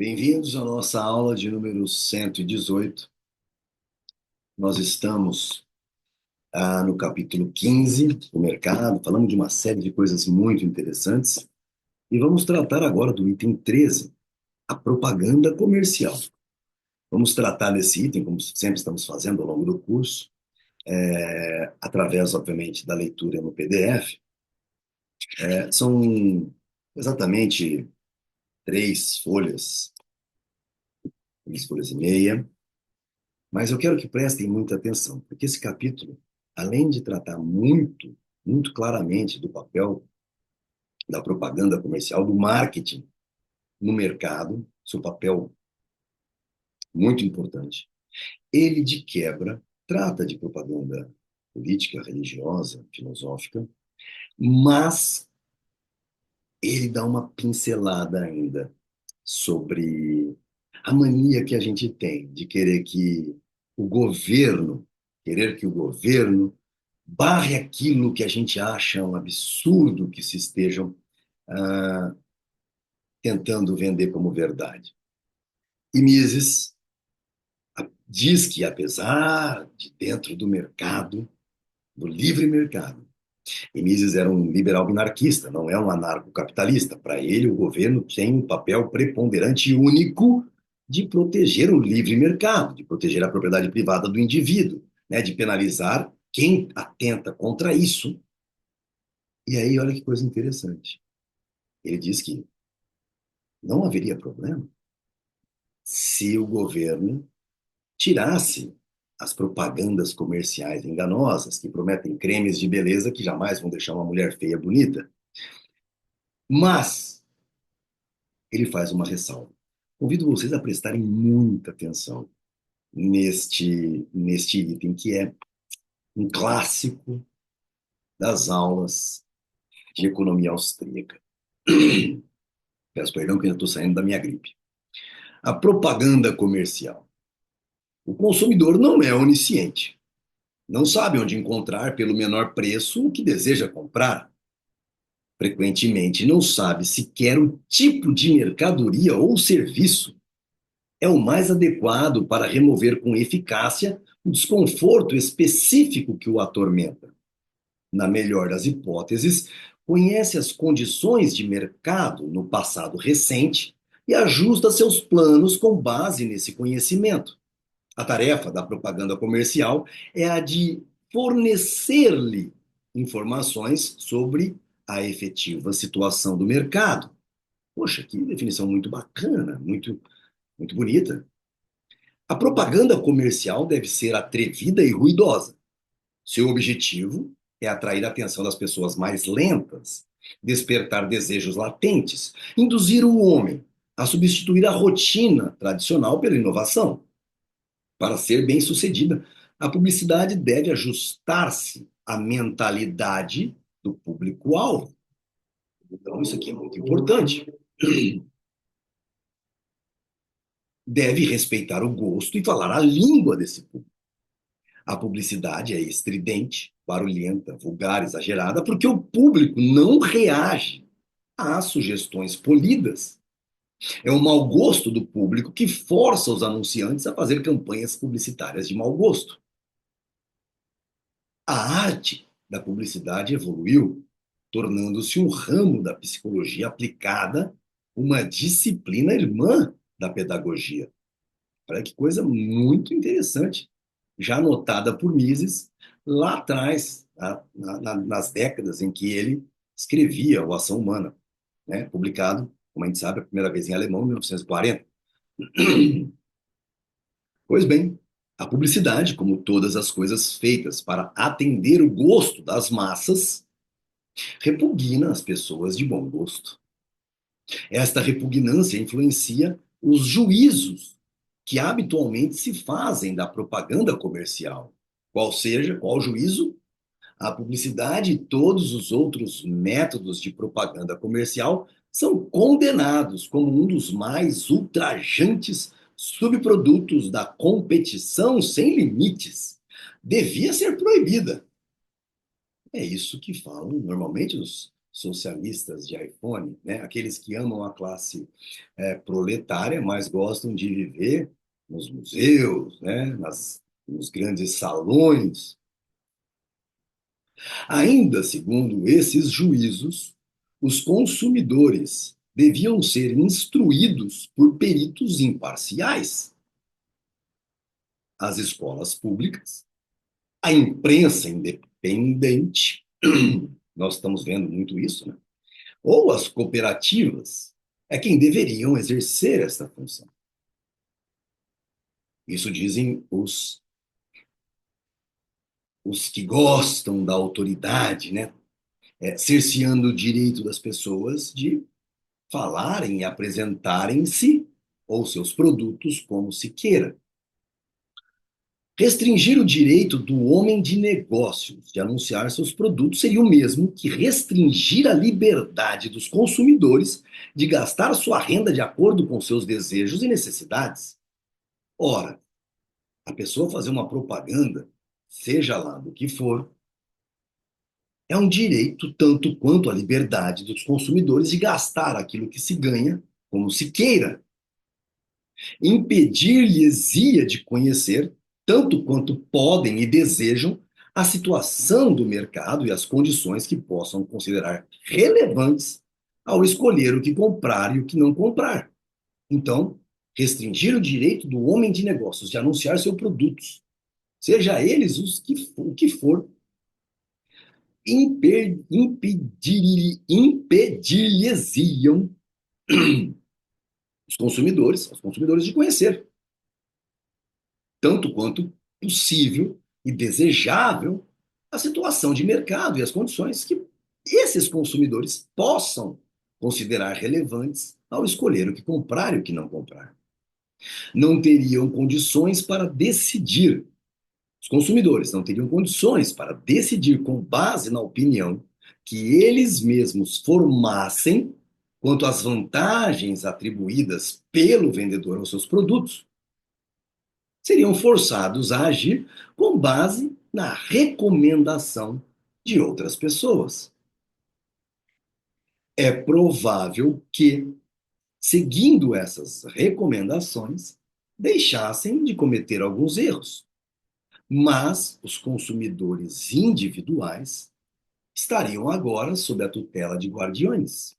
Bem-vindos à nossa aula de número 118. Nós estamos no capítulo 15 do mercado, falando de uma série de coisas muito interessantes, e vamos tratar agora do item 13, a propaganda comercial. Vamos tratar desse item, como sempre estamos fazendo ao longo do curso, através, obviamente, da leitura no PDF. São exatamente três folhas e meia. Mas eu quero que prestem muita atenção, porque esse capítulo, além de tratar muito claramente do papel da propaganda comercial, do marketing no mercado, seu papel muito importante, ele, de quebra, trata de propaganda política, religiosa, filosófica, mas ele dá uma pincelada ainda sobre a mania que a gente tem de querer que o governo barre aquilo que a gente acha um absurdo que se estejam ah, tentando vender como verdade. E Mises diz que, apesar de dentro do mercado, do livre mercado, e Mises era um liberal minarquista, não é um anarcocapitalista. Para ele, o governo tem um papel preponderante e único de proteger o livre mercado, de proteger a propriedade privada do indivíduo, né, de penalizar quem atenta contra isso. E aí, olha que coisa interessante. Ele diz que não haveria problema se o governo tirasse as propagandas comerciais enganosas que prometem cremes de beleza que jamais vão deixar uma mulher feia bonita. Mas ele faz uma ressalva. Convido vocês a prestarem muita atenção neste item, que é um clássico das aulas de economia austríaca. Peço perdão que eu estou saindo da minha gripe. A propaganda comercial. O consumidor não é onisciente. Não sabe onde encontrar pelo menor preço o que deseja comprar. Frequentemente não sabe sequer o tipo de mercadoria ou serviço é o mais adequado para remover com eficácia o desconforto específico que o atormenta. Na melhor das hipóteses, conhece as condições de mercado no passado recente e ajusta seus planos com base nesse conhecimento. A tarefa da propaganda comercial é a de fornecer-lhe informações sobre a efetiva situação do mercado. Poxa, que definição muito bacana, muito bonita. A propaganda comercial deve ser atrevida e ruidosa. Seu objetivo é atrair a atenção das pessoas mais lentas, despertar desejos latentes, induzir o homem a substituir a rotina tradicional pela inovação. Para ser bem-sucedida, a publicidade deve ajustar-se à mentalidade do público-alvo. Então, isso aqui é muito importante. Deve respeitar o gosto e falar a língua desse público. A publicidade é estridente, barulhenta, vulgar, exagerada, porque o público não reage às sugestões polidas. É o mau gosto do público que força os anunciantes a fazer campanhas publicitárias de mau gosto. A arte da publicidade evoluiu, tornando-se um ramo da psicologia aplicada, uma disciplina irmã da pedagogia. Olha que coisa muito interessante, já notada por Mises lá atrás, nas décadas em que ele escrevia o Ação Humana, né? Publicado, como a gente sabe, a primeira vez em alemão, em 1940. Pois bem, a publicidade, como todas as coisas feitas para atender o gosto das massas, repugna as pessoas de bom gosto. Esta repugnância influencia os juízos que habitualmente se fazem da propaganda comercial. Qual juízo? A publicidade e todos os outros métodos de propaganda comercial são condenados como um dos mais ultrajantes subprodutos da competição sem limites. Devia ser proibida. É isso que falam normalmente socialistas de iPhone, né? Aqueles que amam a classe proletária, mas gostam de viver nos museus, né? Nos grandes salões. Ainda segundo esses juízos, os consumidores deviam ser instruídos por peritos imparciais. As escolas públicas, a imprensa independente, nós estamos vendo muito isso, né? Ou as cooperativas, é quem deveriam exercer essa função. Isso dizem os que gostam da autoridade, né? Cerceando o direito das pessoas de falarem e apresentarem-se ou seus produtos como se queira. Restringir o direito do homem de negócios de anunciar seus produtos seria o mesmo que restringir a liberdade dos consumidores de gastar sua renda de acordo com seus desejos e necessidades. Ora, a pessoa fazer uma propaganda, seja lá do que for, é um direito tanto quanto a liberdade dos consumidores de gastar aquilo que se ganha como se queira. Impedir-lhes-ia de conhecer, tanto quanto podem e desejam, a situação do mercado e as condições que possam considerar relevantes ao escolher o que comprar e o que não comprar. Então, restringir o direito do homem de negócios de anunciar seus produtos, seja eles o que for, impedir-lhes-iam os consumidores de conhecer, tanto quanto possível e desejável, a situação de mercado e as condições que esses consumidores possam considerar relevantes ao escolher o que comprar e o que não comprar. Não teriam condições para decidir, os consumidores não teriam condições para decidir com base na opinião que eles mesmos formassem quanto às vantagens atribuídas pelo vendedor aos seus produtos. Seriam forçados a agir com base na recomendação de outras pessoas. É provável que, seguindo essas recomendações, deixassem de cometer alguns erros, mas os consumidores individuais estariam agora sob a tutela de guardiões.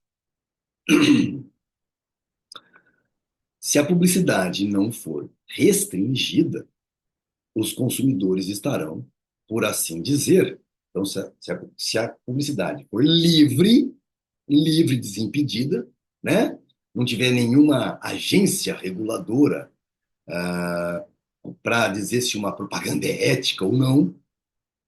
Se a publicidade não for restringida, os consumidores estarão, por assim dizer, então, se a publicidade for livre, desimpedida, né? Não tiver nenhuma agência reguladora para dizer se uma propaganda é ética ou não,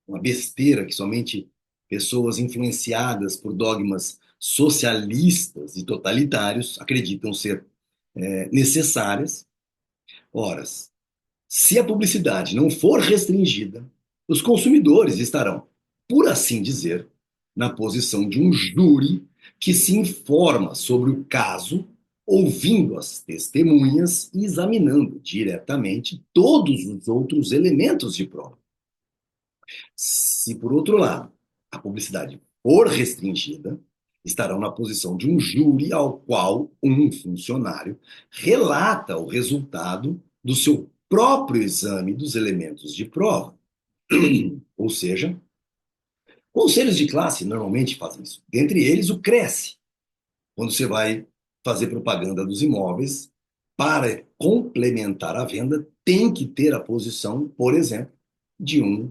uma besteira que somente pessoas influenciadas por dogmas socialistas e totalitários acreditam ser necessárias. Ora, se a publicidade não for restringida, os consumidores estarão, por assim dizer, na posição de um júri que se informa sobre o caso, ouvindo as testemunhas e examinando diretamente todos os outros elementos de prova. Se, por outro lado, a publicidade for restringida, estarão na posição de um júri ao qual um funcionário relata o resultado do seu próprio exame dos elementos de prova. Ou seja, conselhos de classe normalmente fazem isso. Dentre eles, o Cresce, quando você vai fazer propaganda dos imóveis, para complementar a venda, tem que ter a posição, por exemplo, de um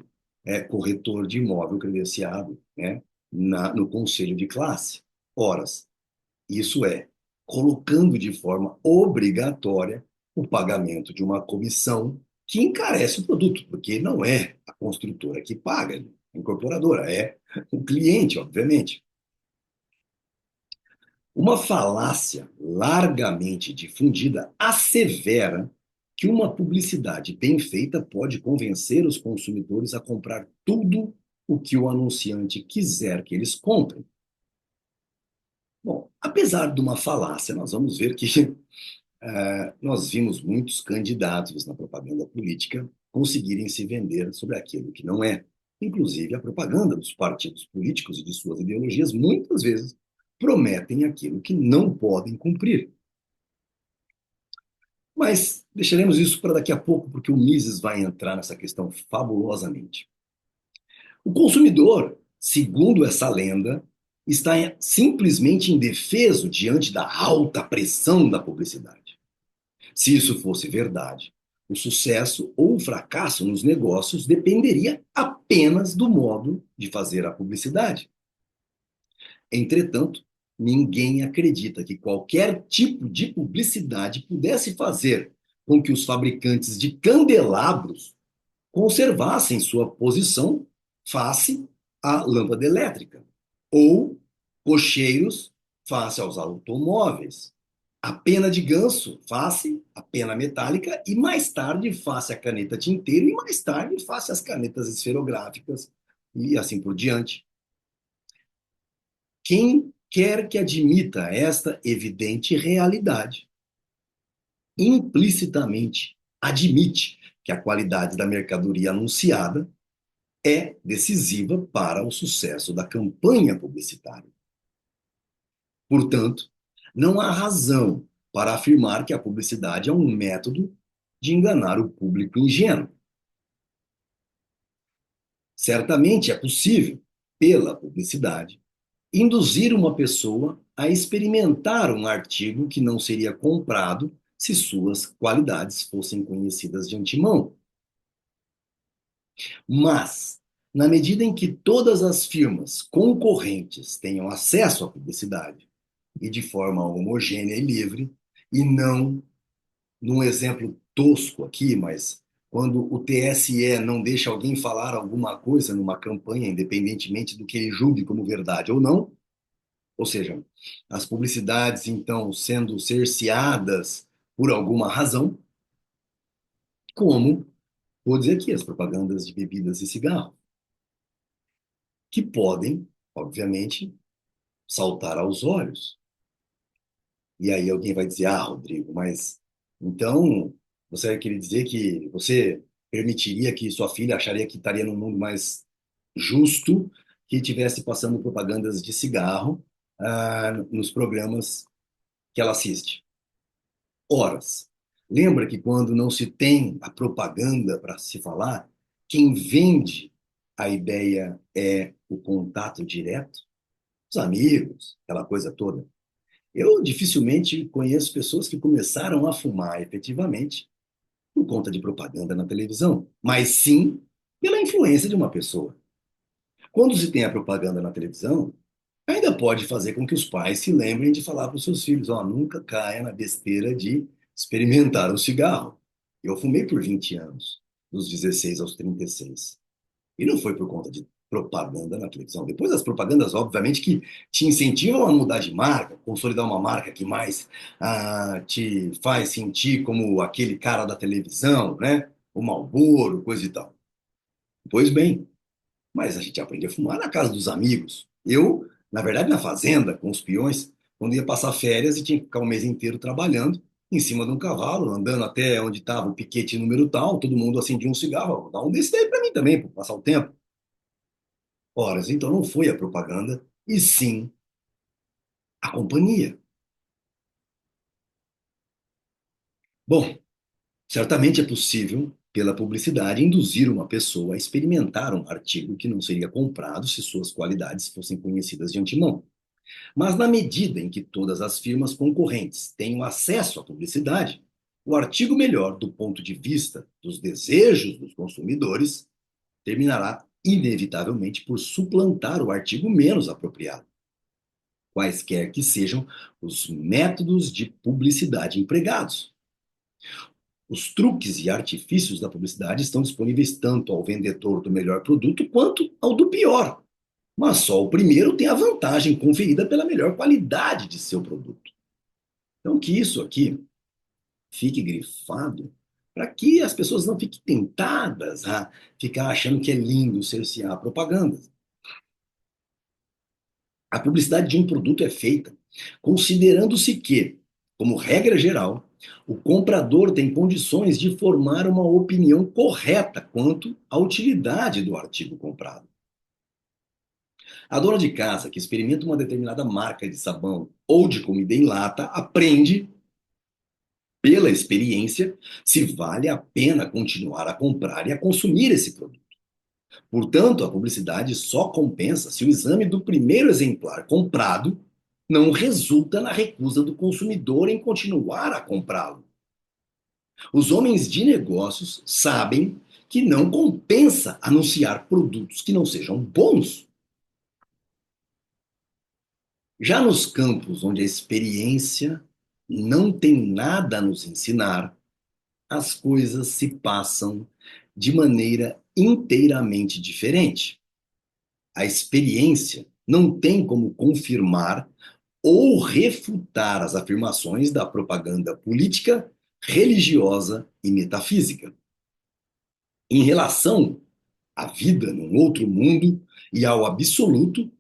corretor de imóvel credenciado, né, no conselho de classe. Ora, isso é colocando de forma obrigatória o pagamento de uma comissão que encarece o produto, porque não é a construtora que paga, a incorporadora, é o cliente, obviamente. Uma falácia largamente difundida assevera que uma publicidade bem feita pode convencer os consumidores a comprar tudo o que o anunciante quiser que eles comprem. Bom, apesar de uma falácia, nós vamos ver que nós vimos muitos candidatos na propaganda política conseguirem se vender sobre aquilo que não é. Inclusive, a propaganda dos partidos políticos e de suas ideologias muitas vezes prometem aquilo que não podem cumprir. Mas deixaremos isso para daqui a pouco, porque o Mises vai entrar nessa questão fabulosamente. O consumidor, segundo essa lenda, está simplesmente indefeso diante da alta pressão da publicidade. Se isso fosse verdade, o sucesso ou o fracasso nos negócios dependeria apenas do modo de fazer a publicidade. Entretanto, ninguém acredita que qualquer tipo de publicidade pudesse fazer com que os fabricantes de candelabros conservassem sua posição face à lâmpada elétrica, ou cocheiros face aos automóveis, a pena de ganso face à pena metálica e mais tarde face à caneta tinteiro e mais tarde face às canetas esferográficas e assim por diante. Quem quer que admita esta evidente realidade, implicitamente admite que a qualidade da mercadoria anunciada é decisiva para o sucesso da campanha publicitária. Portanto, não há razão para afirmar que a publicidade é um método de enganar o público ingênuo. Certamente é possível, pela publicidade, induzir uma pessoa a experimentar um artigo que não seria comprado se suas qualidades fossem conhecidas de antemão. Mas, na medida em que todas as firmas concorrentes tenham acesso à publicidade, e de forma homogênea e livre, e não, num exemplo tosco aqui, mas quando o TSE não deixa alguém falar alguma coisa numa campanha, independentemente do que ele julgue como verdade ou não, ou seja, as publicidades, então, sendo cerceadas por alguma razão, como, vou dizer aqui, as propagandas de bebidas e cigarro, que podem, obviamente, saltar aos olhos. E aí alguém vai dizer, ah, Rodrigo, mas então você vai querer dizer que você permitiria que sua filha acharia que estaria num mundo mais justo que estivesse passando propagandas de cigarro nos programas que ela assiste. Horas. Lembra que quando não se tem a propaganda para se falar, quem vende a ideia é o contato direto, os amigos, aquela coisa toda. Eu dificilmente conheço pessoas que começaram a fumar efetivamente por conta de propaganda na televisão, mas sim pela influência de uma pessoa. Quando se tem a propaganda na televisão, ainda pode fazer com que os pais se lembrem de falar para os seus filhos: ó, nunca caia na besteira de experimentar o cigarro. Eu fumei por 20 anos, dos 16 aos 36. E não foi por conta de propaganda na televisão. Depois as propagandas, obviamente, que te incentivam a mudar de marca, consolidar uma marca que mais te faz sentir como aquele cara da televisão, né? O Marlboro, coisa e tal. Pois bem, mas a gente aprende a fumar na casa dos amigos. Eu, na verdade, na fazenda, com os peões, quando ia passar férias e tinha que ficar o mês inteiro trabalhando, em cima de um cavalo, andando até onde estava o piquete número tal, todo mundo acendia um cigarro. Vou dar um desse daí para mim também, para passar o tempo. Horas, então não foi a propaganda, e sim a companhia. Bom, certamente é possível, pela publicidade, induzir uma pessoa a experimentar um artigo que não seria comprado se suas qualidades fossem conhecidas de antemão. Mas na medida em que todas as firmas concorrentes tenham acesso à publicidade, o artigo melhor do ponto de vista dos desejos dos consumidores terminará inevitavelmente por suplantar o artigo menos apropriado, quaisquer que sejam os métodos de publicidade empregados. Os truques e artifícios da publicidade estão disponíveis tanto ao vendedor do melhor produto quanto ao do pior. Mas só o primeiro tem a vantagem conferida pela melhor qualidade de seu produto. Então, que isso aqui fique grifado para que as pessoas não fiquem tentadas a ficar achando que é lindo cercear propagandas. A publicidade de um produto é feita considerando-se que Como regra geral, o comprador tem condições de formar uma opinião correta quanto à utilidade do artigo comprado. A dona de casa que experimenta uma determinada marca de sabão ou de comida em lata aprende, pela experiência, se vale a pena continuar a comprar e a consumir esse produto. Portanto, a publicidade só compensa se o exame do primeiro exemplar comprado não resulta na recusa do consumidor em continuar a comprá-lo. Os homens de negócios sabem que não compensa anunciar produtos que não sejam bons. Já nos campos onde a experiência não tem nada a nos ensinar, as coisas se passam de maneira inteiramente diferente. A experiência não tem como confirmar ou refutar as afirmações da propaganda política, religiosa e metafísica. Em relação à vida num outro mundo e ao absoluto,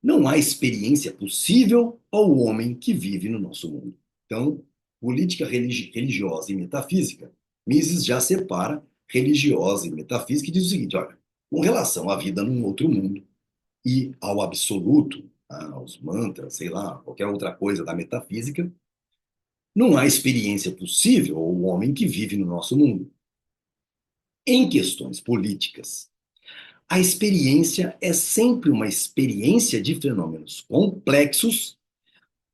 não há experiência possível ao homem que vive no nosso mundo. Então, política religiosa e metafísica, Mises já separa religiosa e metafísica e diz o seguinte: olha, com relação à vida num outro mundo e ao absoluto, aos mantras, sei lá, qualquer outra coisa da metafísica, não há experiência possível ao homem que vive no nosso mundo. Em questões políticas, a experiência é sempre uma experiência de fenômenos complexos,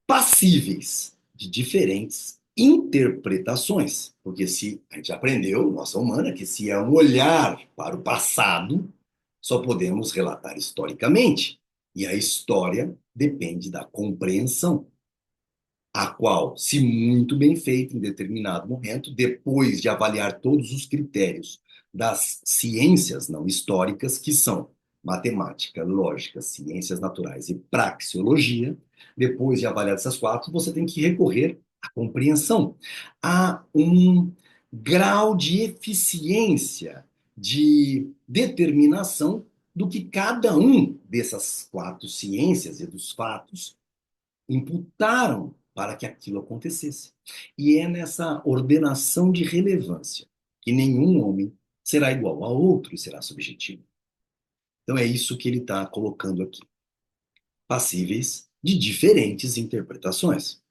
passíveis de diferentes interpretações. Porque se a gente aprendeu, nossa humana, que se é um olhar para o passado, só podemos relatar historicamente. E a história depende da compreensão, a qual, se muito bem feita em determinado momento, depois de avaliar todos os critérios das ciências não históricas, que são matemática, lógica, ciências naturais e praxeologia, depois de avaliar essas quatro, você tem que recorrer à compreensão, a um grau de eficiência, de determinação do que cada um dessas quatro ciências e dos fatos imputaram para que aquilo acontecesse. E é nessa ordenação de relevância que nenhum homem será igual ao outro e será subjetivo. Então é isso que ele está colocando aqui. Passíveis de diferentes interpretações.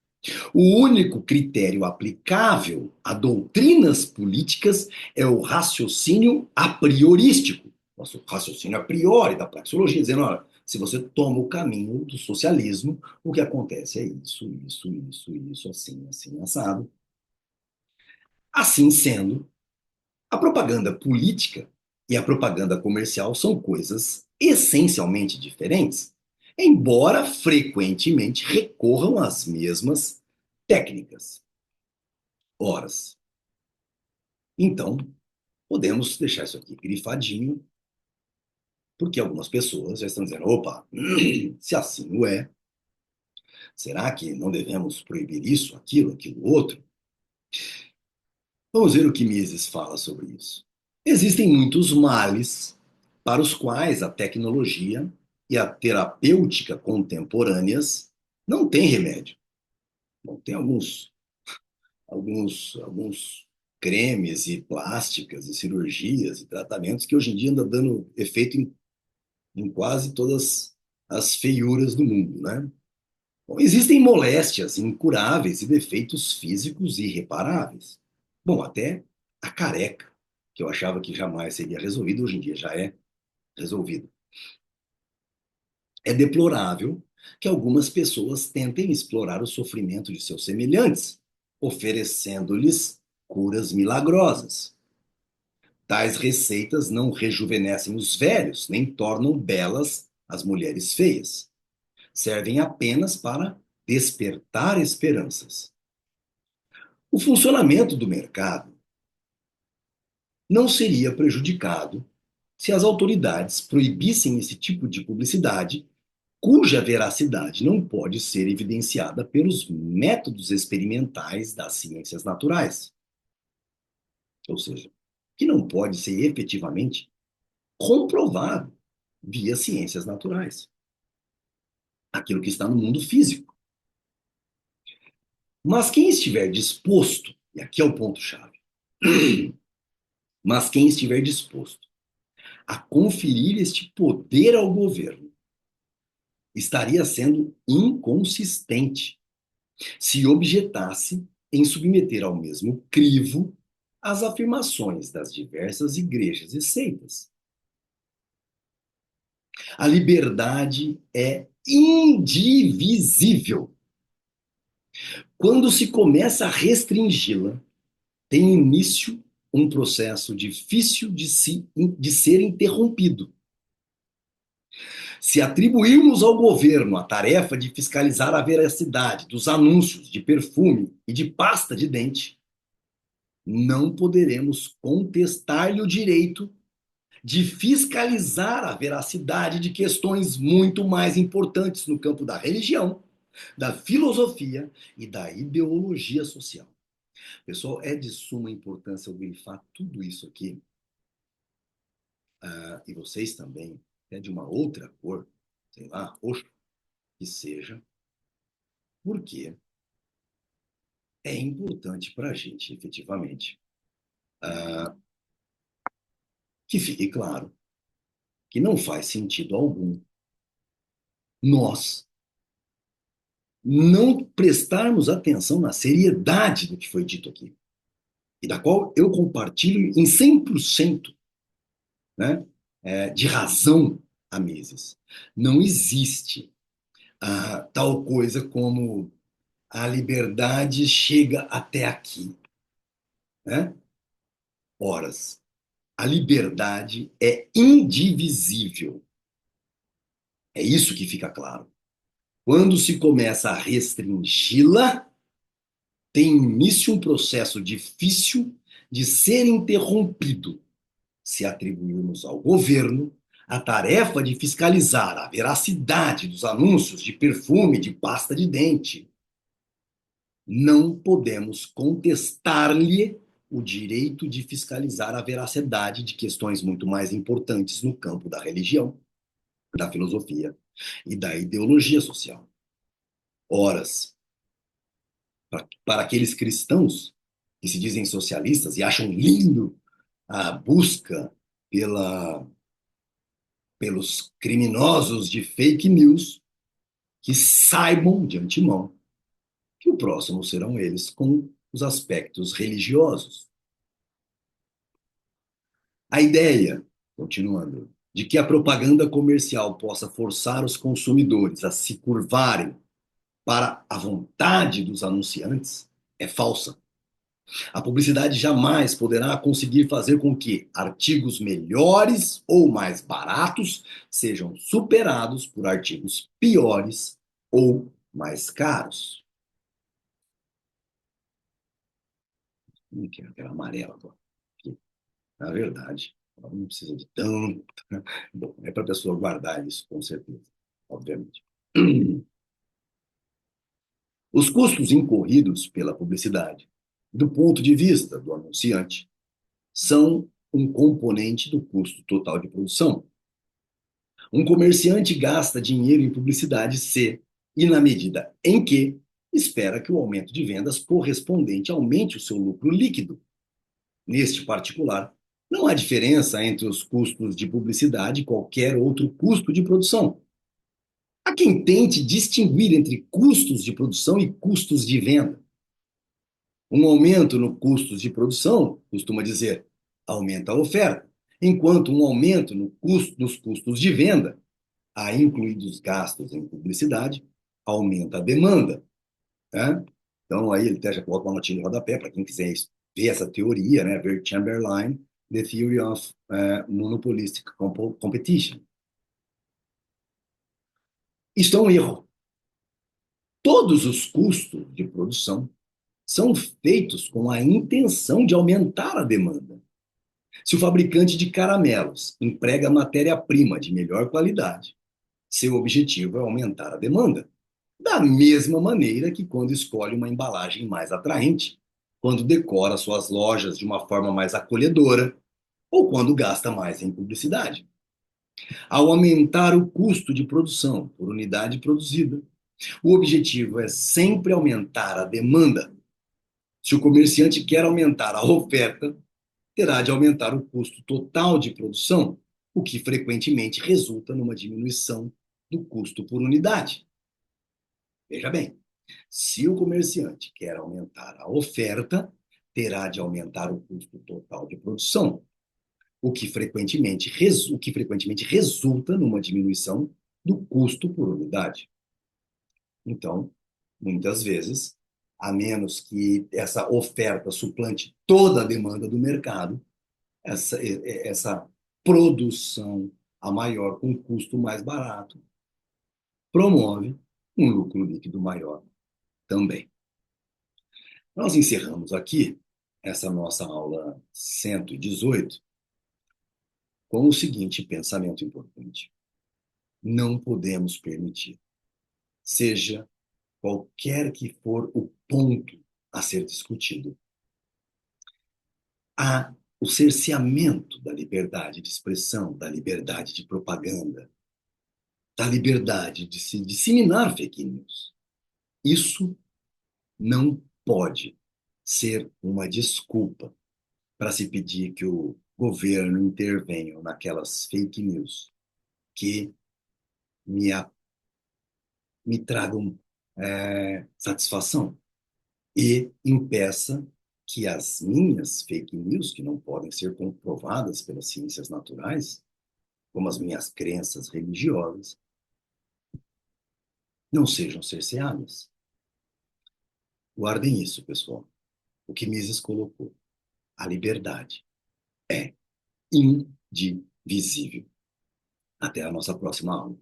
O único critério aplicável a doutrinas políticas é o raciocínio a priorístico, nosso raciocínio a priori da praxeologia, dizendo, olha, se você toma o caminho do socialismo, o que acontece é isso, assim, assim, assado. Assim sendo, a propaganda política e a propaganda comercial são coisas essencialmente diferentes, embora frequentemente recorram às mesmas técnicas. Horas. Então, podemos deixar isso aqui grifadinho, porque algumas pessoas já estão dizendo: opa, se assim não é, será que não devemos proibir isso, aquilo outro? Vamos ver o que Mises fala sobre isso. Existem muitos males para os quais a tecnologia e a terapêutica contemporâneas não têm remédio. Bom, tem alguns cremes e plásticas e cirurgias e tratamentos que hoje em dia andam dando efeito em quase todas as feiuras do mundo, né? Bom, existem moléstias incuráveis e defeitos físicos irreparáveis. Bom, até a careca, que eu achava que jamais seria resolvida, hoje em dia já é resolvida. É deplorável que algumas pessoas tentem explorar o sofrimento de seus semelhantes, oferecendo-lhes curas milagrosas. Tais receitas não rejuvenescem os velhos, nem tornam belas as mulheres feias. Servem apenas para despertar esperanças. O funcionamento do mercado não seria prejudicado se as autoridades proibissem esse tipo de publicidade, cuja veracidade não pode ser evidenciada pelos métodos experimentais das ciências naturais. Ou seja, que não pode ser efetivamente comprovado via ciências naturais. Aquilo que está no mundo físico. Mas quem estiver disposto, e aqui é o ponto-chave, mas quem estiver disposto a conferir este poder ao governo estaria sendo inconsistente se objetasse em submeter ao mesmo crivo as afirmações das diversas igrejas e seitas. A liberdade é indivisível. Quando se começa a restringi-la, tem início um processo difícil de ser interrompido. Se atribuirmos ao governo a tarefa de fiscalizar a veracidade dos anúncios de perfume e de pasta de dente, não poderemos contestar-lhe o direito de fiscalizar a veracidade de questões muito mais importantes no campo da religião, da filosofia e da ideologia social. Pessoal, é de suma importância eu grifar tudo isso aqui, e vocês também, é de uma outra cor, sei lá, roxo, que seja, porque é importante para a gente, efetivamente, que fique claro que não faz sentido algum nós não prestarmos atenção na seriedade do que foi dito aqui, e da qual eu compartilho em 100%, né, de razão a Mises. Não existe tal coisa como a liberdade chega até aqui, né? Horas. A liberdade é indivisível. É isso que fica claro. Quando se começa a restringi-la, tem início um processo difícil de ser interrompido se atribuirmos ao governo a tarefa de fiscalizar a veracidade dos anúncios de perfume, de pasta de dente. Não podemos contestar-lhe o direito de fiscalizar a veracidade de questões muito mais importantes no campo da religião, da filosofia e da ideologia social. Horas, para aqueles cristãos que se dizem socialistas e acham lindo a busca pela, pelos criminosos de fake news, que saibam de antemão que o próximo serão eles com os aspectos religiosos. A ideia, continuando, de que a propaganda comercial possa forçar os consumidores a se curvarem para a vontade dos anunciantes é falsa. A publicidade jamais poderá conseguir fazer com que artigos melhores ou mais baratos sejam superados por artigos piores ou mais caros. Aquela amarela agora. Na verdade, ela não precisa de tanto. Bom, é para a pessoa guardar isso, com certeza, obviamente. Os custos incorridos pela publicidade, do ponto de vista do anunciante, são um componente do custo total de produção. Um comerciante gasta dinheiro em publicidade se, e na medida em que, espera que o aumento de vendas correspondente aumente o seu lucro líquido. Neste particular, não há diferença entre os custos de publicidade e qualquer outro custo de produção. Há quem tente distinguir entre custos de produção e custos de venda. Um aumento no custos de produção, costuma dizer, aumenta a oferta, enquanto um aumento no custo, nos custos de venda, a incluídos gastos em publicidade, aumenta a demanda. Né? Então, aí ele até já coloca uma notinha de rodapé para quem quiser ver essa teoria, né? Ver Chamberlain, The Theory of Monopolistic Competition. Isto é um erro. Todos os custos de produção são feitos com a intenção de aumentar a demanda. Se o fabricante de caramelos emprega matéria-prima de melhor qualidade, seu objetivo é aumentar a demanda. Da mesma maneira que quando escolhe uma embalagem mais atraente, quando decora suas lojas de uma forma mais acolhedora, ou quando gasta mais em publicidade. Ao aumentar o custo de produção por unidade produzida, O objetivo é sempre aumentar a demanda. Se o comerciante quer aumentar a oferta, terá de aumentar o custo total de produção, o que frequentemente resulta numa diminuição do custo por unidade. Veja bem, se o comerciante quer aumentar a oferta, terá de aumentar o custo total de produção, o que frequentemente resulta numa diminuição do custo por unidade. Então, muitas vezes, a menos que essa oferta suplante toda a demanda do mercado, essa produção a maior com custo mais barato promove um lucro líquido maior também. Nós encerramos aqui essa nossa aula 118 com o seguinte pensamento importante: não podemos permitir, seja qualquer que for o ponto a ser discutido, o cerceamento da liberdade de expressão, da liberdade de propaganda, da liberdade de se disseminar fake news. Isso não pode ser uma desculpa para se pedir que o governo intervenha naquelas fake news que me, me tragam satisfação e impeça que as minhas fake news, que não podem ser comprovadas pelas ciências naturais, como as minhas crenças religiosas, não sejam cerceadas. Guardem isso, pessoal. O que Mises colocou. A liberdade é indivisível. Até a nossa próxima aula.